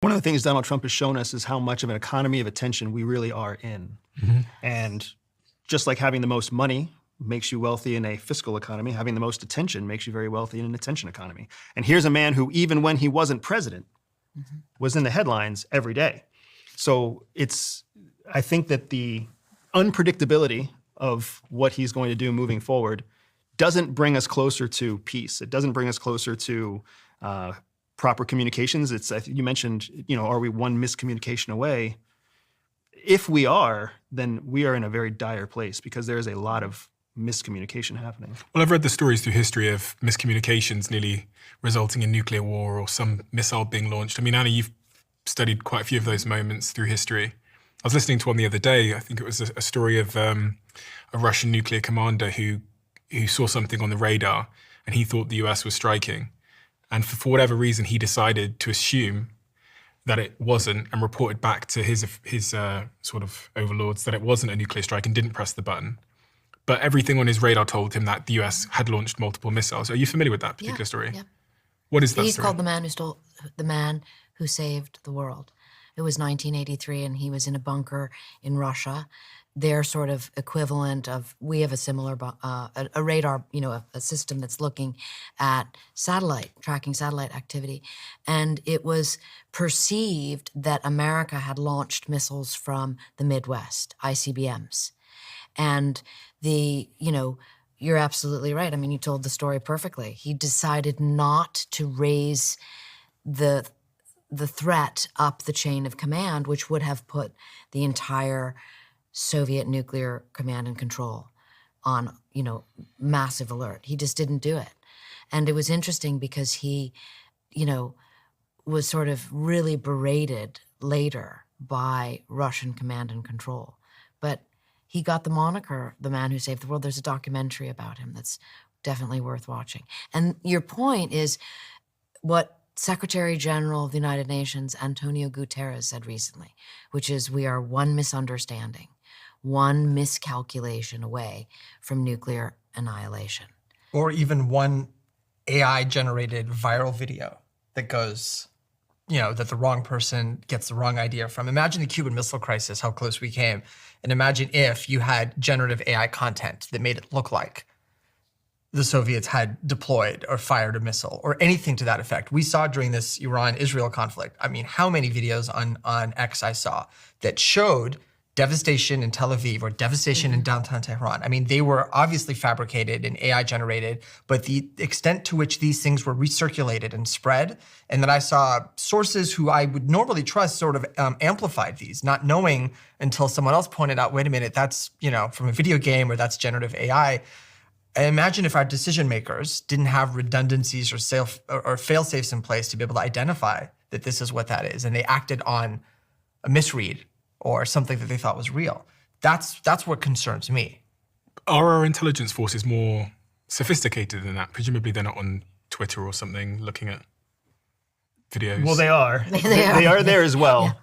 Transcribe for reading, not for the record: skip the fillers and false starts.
One of the things Donald Trump has shown us is how much of an economy of attention we really are in. And just like having the most money makes you wealthy in a fiscal economy, having the most attention makes you very wealthy in an attention economy. And here's a man who, even when he wasn't president, was in the headlines every day. So I think that the unpredictability of what he's going to do moving forward doesn't bring us closer to peace. It doesn't bring us closer to proper communications. You mentioned, are we one miscommunication away? If we are, then we are in a very dire place because there is a lot of miscommunication happening. Well, I've read the stories through history of miscommunications nearly resulting in nuclear war or some missile being launched. I mean, Anna, you've studied quite a few of those moments through history. I was listening to one the other day. I think it was a story of a Russian nuclear commander who saw something on the radar and he thought the US was striking. And for whatever reason, he decided to assume that it wasn't and reported back to his sort of overlords that it wasn't a nuclear strike and didn't press the button. But everything on his radar told him that the US had launched multiple missiles. Are you familiar with that particular story? Yeah. What is that He's story? called the man who saved the world. It was 1983 and he was in a bunker in Russia. Their sort of equivalent of, we have a similar, a radar, a system that's looking at tracking satellite activity. And it was perceived that America had launched missiles from the Midwest, ICBMs. And you're absolutely right. I mean, you told the story perfectly. He decided not to raise the threat up the chain of command, which would have put the entire Soviet nuclear command and control on, massive alert. He just didn't do it. And it was interesting because he, was sort of really berated later by Russian command and control. But he got the moniker, the man who saved the world. There's a documentary about him that's definitely worth watching. And your point is what Secretary General of the United Nations, Antonio Guterres, said recently, which is we are one misunderstanding, one miscalculation away from nuclear annihilation. Or even one AI-generated viral video that goes, that the wrong person gets the wrong idea from. Imagine the Cuban Missile Crisis, how close we came. And imagine if you had generative AI content that made it look like the Soviets had deployed or fired a missile or anything to that effect. We saw during this Iran-Israel conflict, I mean, how many videos on X I saw that showed devastation in Tel Aviv or devastation in downtown Tehran. I mean, they were obviously fabricated and AI generated, but the extent to which these things were recirculated and spread, and then I saw sources who I would normally trust sort of amplified these, not knowing until someone else pointed out, wait a minute, that's, from a video game or that's generative AI. I imagine if our decision makers didn't have redundancies or fail-safes in place to be able to identify that this is what that is, and they acted on a misread or something that they thought was real. That's what concerns me. Are our intelligence forces more sophisticated than that? Presumably they're not on Twitter or something looking at videos. Well, they are. They are. They are there as well. Yeah.